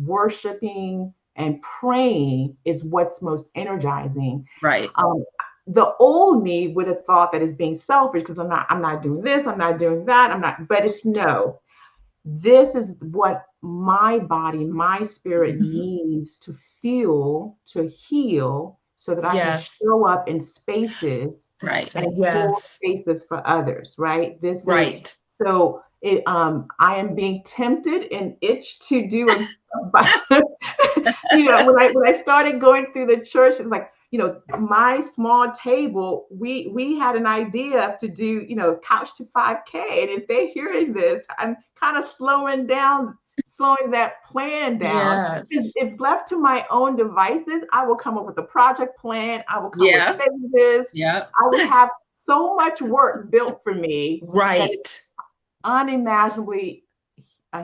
worshiping and praying is what's most energizing. Right. um, the old me would have thought that it's being selfish because I'm not doing this, I'm not doing that, I'm not, but it's no, this is what my body, my spirit Mhm. needs to feel, to heal, so that I can Yes. show up in spaces That's Right. it. and hold Yes. spaces for others, right? This is Right. so I am being tempted and itch to do a when I started going through the church, it was like, my small table, we had an idea to do, couch to 5K. And if they're hearing this, I'm kind of slowing that plan down. Because Yes. if left to my own devices, I will come up with a project plan, I will come with Yeah. phases, Yeah. I would have so much work built for me that it's Right. unimaginably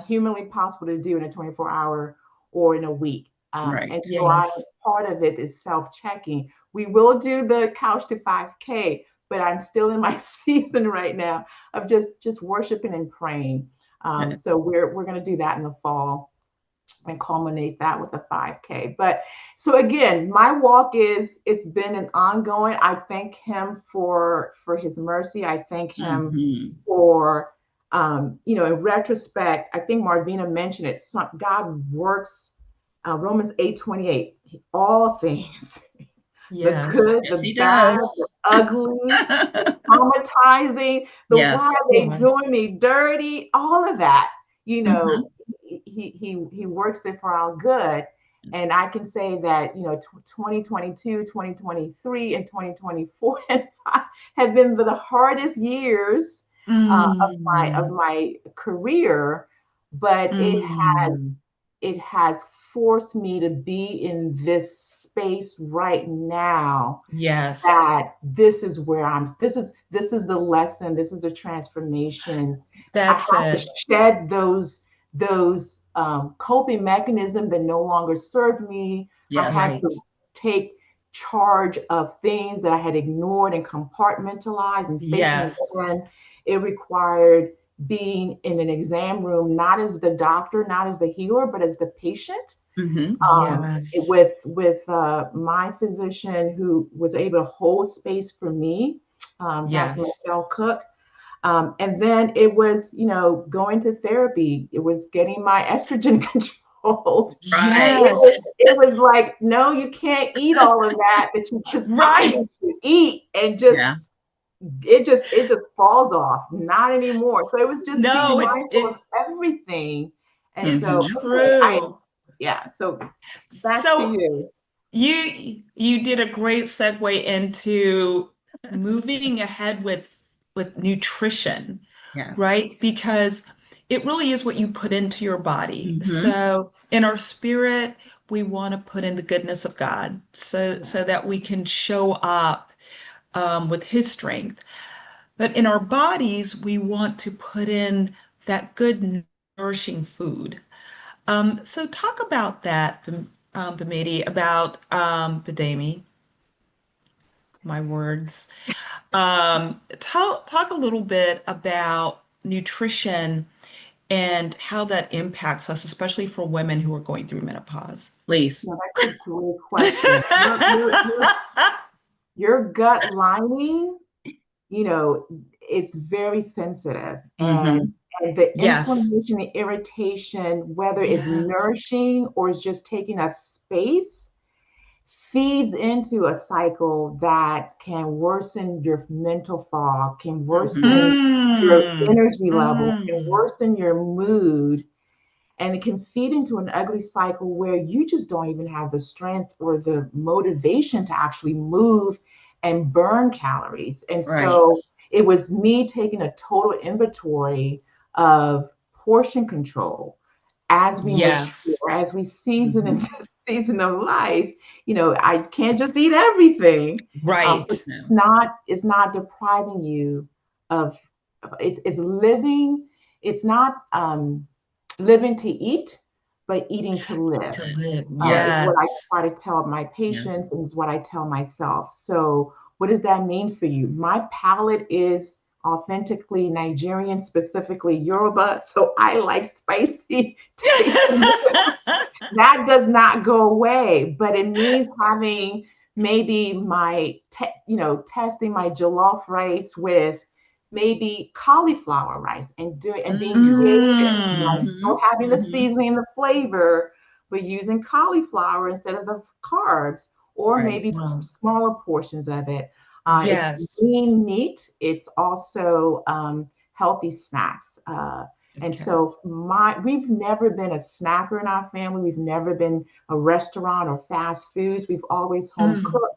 humanly possible to do in a 24-hour or in a week. And Right. so Yes. part of it is self-checking. We will do the couch to 5K, but I'm still in my season right now of just worshiping and praying. Okay. So we're going to do that in the fall and culminate that with a 5K. But so again, my walk it's been an ongoing. I thank him for his mercy. I thank him Mhm. for in retrospect, I think Marvina mentioned it. God works, Romans 8:28, all things, the Yes. good, Yes, the he bad, the does. ugly, the traumatizing, the why Yes. are they doing Yes. me dirty, all of that, Mhm. he works it for our good. And Yes. I can say that, 2022, 2023, and 2024 have been the hardest years of Mm. my career, but Mm. it has forced me to be in this space right now, Yes. that this is where this is the lesson, this is a transformation. I That's have to it. shed those coping mechanisms that no longer serve me. I had Yes. Right. to take charge of things that I had ignored and compartmentalized and face them Yes. again. It required being in an exam room, not as the doctor, not as the healer, but as the patient, Mhm. Yes. with my physician, who was able to hold space for me, Dr. Yes. Michelle Cook. And then it was, going to therapy. It was getting my estrogen controlled. Right. It was like, no, you can't eat all of that you, because I Right. used to eat and Yeah. it just falls off. Not anymore. So it was just being No, mindful of everything. And it's so, Mhm. okay, true. yeah. So back to So you. you did a great segue into moving ahead with nutrition, Yeah. right? Because it really is what you put into your body. Mhm. So in our spirit, we want to put in the goodness of God so Yes. that we can show up with His strength. But in our bodies, we want to put in that good, nourishing food. So talk about that, Bimedi, about Bidemi, my words. Talk a little bit about nutrition and how that impacts us, especially for women who are going through menopause. Please. No, that's a great question. Your gut lining, it's very sensitive, Mhm. and the Yes, inflammation and irritation, whether it's yes, nourishing or it's just taking up space, feeds into a cycle that can worsen your mental fog, can worsen Mhm. your mm, energy level, can mm, worsen your mood, and it can feed into an ugly cycle where you just don't even have the strength or the motivation to actually move and burn calories. And Right. so it was me taking a total inventory of portion control as we mature, yes, as we season in Mhm. this season of life. I can't just eat everything. But right, it's No. not depriving you of, it's living it's not living to eat, but eating to live. To live. Is what I Yes. try to tell my Yes. patients, and is what I tell myself. So, what does that mean for you? My palate is authentically Nigerian, specifically Yoruba, so I like spicy taste. That does not go away, but it means having maybe testing my jollof rice with maybe cauliflower rice and doing and being creative, Mm, Mm-hmm. still having the Mm-hmm. seasoning and the flavor, but using cauliflower instead of the carbs, or Right. maybe well, smaller portions of it. It's yes. lean meat. It's also healthy snacks. And Okay. so we've never been a snacker in our family. We've never been a restaurant or fast foods. We've always home Mm, cooked.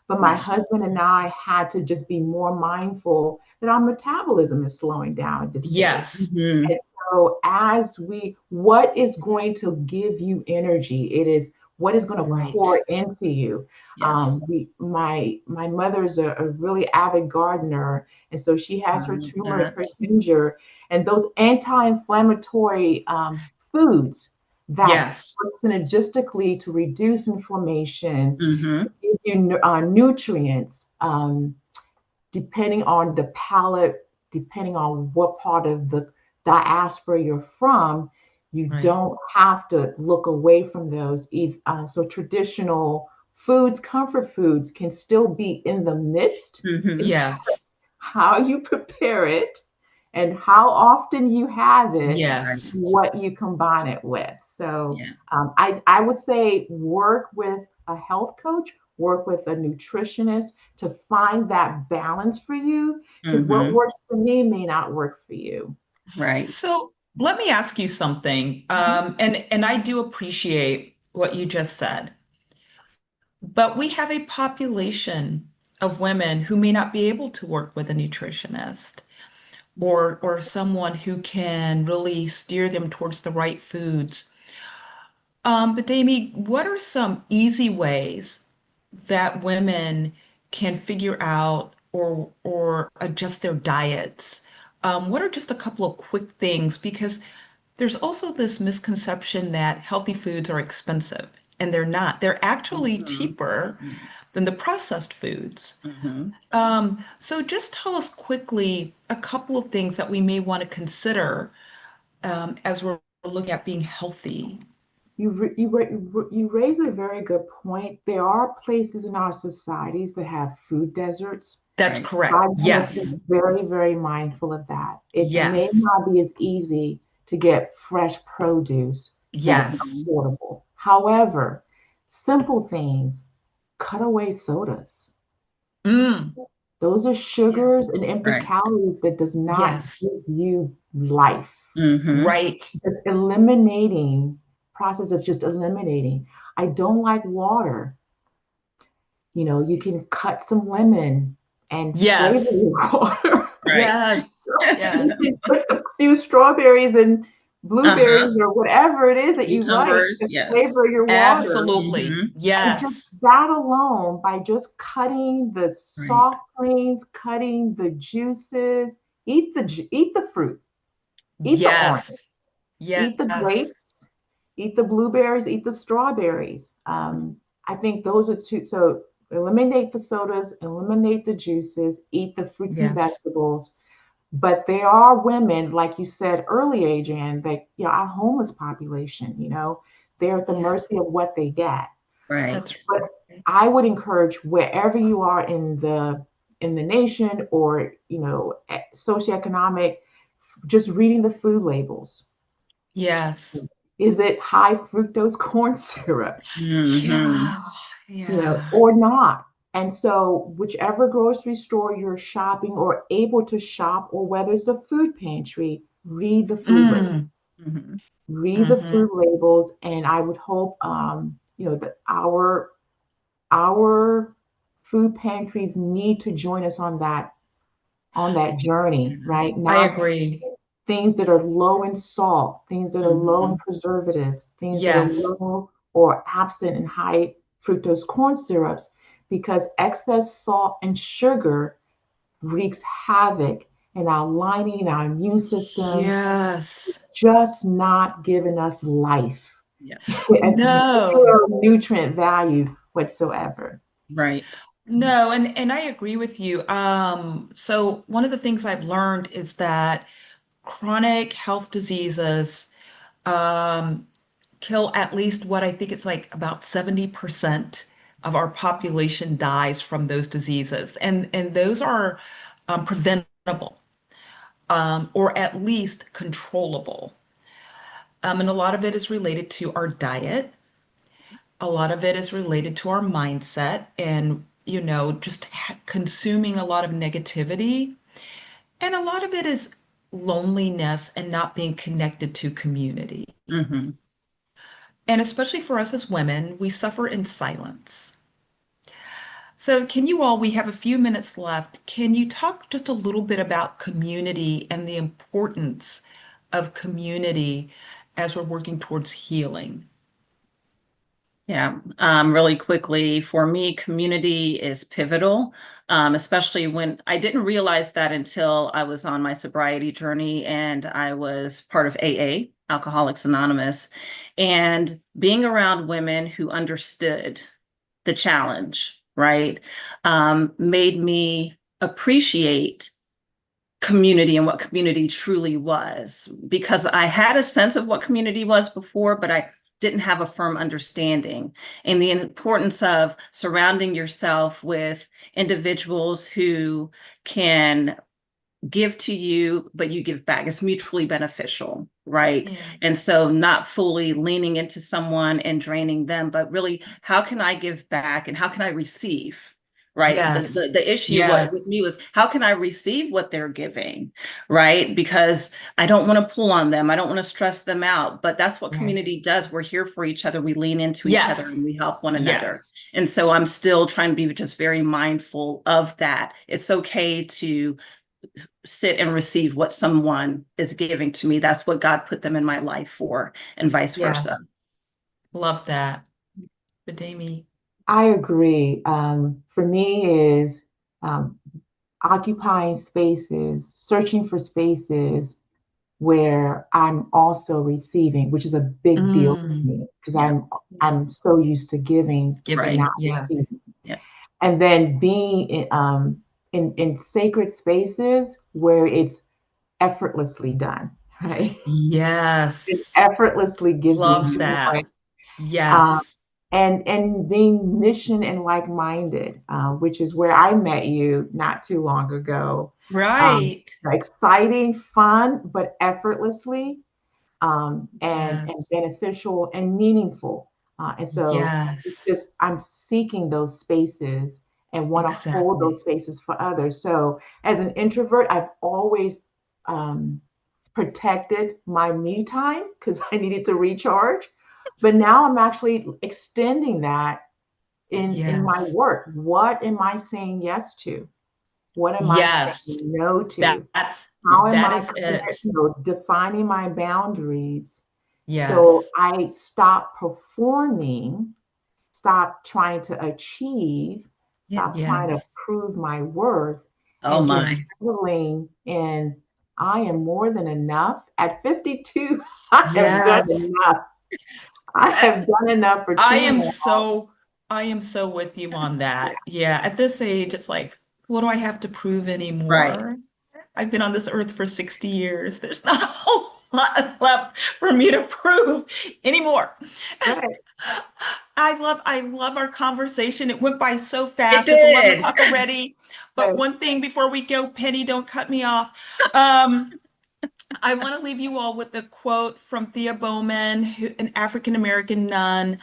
But my Yes. husband and I had to just be more mindful that our metabolism is slowing down at this stage. yes. Mm-hmm. And so what is going to give you energy? It is what is going to Right. pour into you. Yes. My mother's a really avid gardener, and so she has I her love turmeric, her that. ginger, and those anti-inflammatory foods that Yes. work synergistically to reduce inflammation, Mm-hmm. give you nutrients, depending on the palate, depending on what part of the diaspora you're from. You Right. don't have to look away from those. So traditional foods, comfort foods, can still be in the midst. Mm-hmm. Yes. How you prepare it and how often you have it, Right. Yes. what you combine it with. So Yeah. I would say work with a health coach, work with a nutritionist to find that balance for you, because what Mm-hmm. works for me may not work for you. Right. So let me ask you something. Mm-hmm. And I do appreciate what you just said, but we have a population of women who may not be able to work with a nutritionist or someone who can really steer them towards the right foods. But Damie, what are some easy ways that women can figure out or adjust their diets? What are just a couple of quick things? Because there's also this misconception that healthy foods are expensive, and they're not. They're actually Mm-hmm. cheaper than the processed foods. Mm-hmm. So just tell us quickly a couple of things that we may want to consider as we're looking at being healthy. You raise a very good point. There are places in our societies that have food deserts. That's Right. correct. I want to be Yes. very, very mindful of that. It may Yes. not be as easy to get fresh produce that's Yes. affordable. However, simple things, cut away sodas. Mm. Those are Yeah. sugars and empty Right. calories that does not Yes. give you life. Mm-hmm. Right. Just eliminating, process of just eliminating. I don't like water. You can cut some lemon and flavor Yes. your water. Right. Yes. You Yes. can put a few strawberries and Uh-huh. blueberries or whatever it is that you like Cucumbers. to Yes. flavor your water. Absolutely. Mm-hmm. And just Yes. that alone, by just cutting the Right. soft greens, cutting the juices, eat the fruit, eat the orange, Yes. eat the Yes. grapes, eat the blueberries, eat the strawberries. I think those are two. So eliminate the sodas, eliminate the juices, eat the fruits and Yes. vegetables. But there are women, like you said earlier, Adrian, that our homeless population, they're at the Yeah. mercy of what they get. Right. That's But right. I would encourage wherever you are in the nation, or socioeconomic, just reading the food labels. Yes. Is it high fructose corn syrup? Mm-hmm. Yeah. Yeah. Or not? And so, whichever grocery store you're shopping or able to shop, or whether it's the food pantry, read the food label. Mm. Mm-hmm. Read the Hmm. food labels, and I would hope, that our food pantries need to join us on that journey, right? I Now, agree. things that are low in salt, things that are low in Mm-hmm. preservatives, things that are Yes. low or absent in high fructose corn syrups, because excess salt and sugar wreaks havoc and our lining, our immune system, Yes. just not giving us life Yes. at No. zero nutrient value whatsoever. Right. No, and I agree with you. So one of the things I've learned is that chronic health diseases um, kill at least what I think it's like about 70% of our population dies from those diseases. And those are preventable, or at least controllable. And a lot of it is related to our diet. A lot of it is related to our mindset and, just consuming a lot of negativity. And a lot of it is loneliness and not being connected to community. Hmm. And especially for us as women, we suffer in silence. So, can you all, we have a few minutes left. Can you talk just a little bit about community and the importance of community as we're working towards healing? Yeah, really quickly, for me, community is pivotal, especially when I didn't realize that until I was on my sobriety journey and I was part of AA, Alcoholics Anonymous, and being around women who understood the challenge, right, made me appreciate community and what community truly was, because I had a sense of what community was before, but I didn't have a firm understanding, and the importance of surrounding yourself with individuals who can give to you, but you give back. It's mutually beneficial, right? Yeah. And so not fully leaning into someone and draining them, but really, how can I give back and how can I receive? Right. Yes. The issue with Yes. me was, how can I receive what they're giving? Right. Because I don't want to pull on them. I don't want to stress them out. But that's what Right. community does. We're here for each other. We lean into each other Yes. and we help one another. Yes. And so I'm still trying to be just very mindful of that. It's okay to sit and receive what someone is giving to me. That's what God put them in my life for, and vice versa. Yes. Love that. Bidemi. I agree. For me, is um, occupying spaces, searching for spaces where I'm also receiving, which is a big deal for Mm, me because Yeah. yeah. I'm so used to giving and Right. not Giving. Yeah. receiving. Yeah. And then being in sacred spaces where it's effortlessly done, right? It Yes. effortlessly gives me Love joy. that. Um, Yes. and being mission and like-minded, which is where I met you not too long ago. Right. Exciting, fun, but effortlessly, and Yes. beneficial and meaningful. And so it's Yes. just I'm seeking those spaces and want to hold those Exactly. spaces for others. So as an introvert, I've always um, protected my me time because I needed to recharge. But now I'm actually extending that in my Yes. work. What am I saying yes to? What am I saying Yes. no to? That's How am that I is clear, it. defining my boundaries so Yes. I stop performing, stop trying to achieve, Yeah. stop trying to Yes. prove my worth, Oh and just my. Yes. reveling in I am more than enough. At 52, I have done Yes. enough. I I, have done enough for I too am long. so I am so with you on Yeah, that. Yeah, at this age, it's like, what do I have to prove Right. anymore? I've been on this earth for 60 years. There's not a whole lot left for me to prove anymore. right. I love our conversation. It went by so It fast. It's 11 did. o'clock already. But Right. one thing before we go, Penny, don't cut me off. Um, I want to leave you all with a quote from Thea Bowman, an African American nun.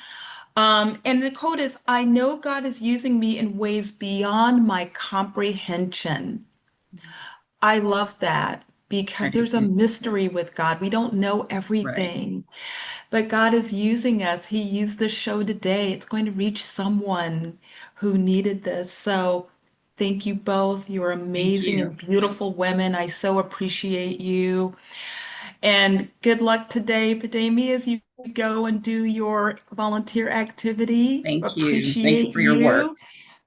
And the quote is, I know God is using me in ways beyond my comprehension. I love that I because do there's a too. mystery with God. We don't know Right. everything. But God is using us. He used this show today. It's going to reach someone who needed this. So thank you both. You're Thank amazing you. and beautiful women. I so appreciate you. And good luck today, Bidemi, as you go and do your volunteer activity. Thank you. Thank you Appreciate for your work. you.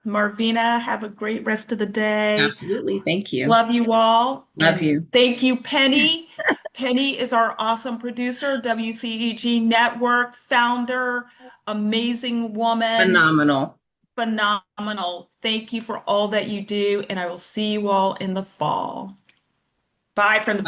Marvina, have a great rest of the day. Absolutely. Thank you. Love you all. Love And you. thank you, Penny. Penny is our awesome producer, WCEG Network founder, amazing woman, Phenomenal. phenomenal. Thank you for all that you do, and I will see you all in the fall. Bye from the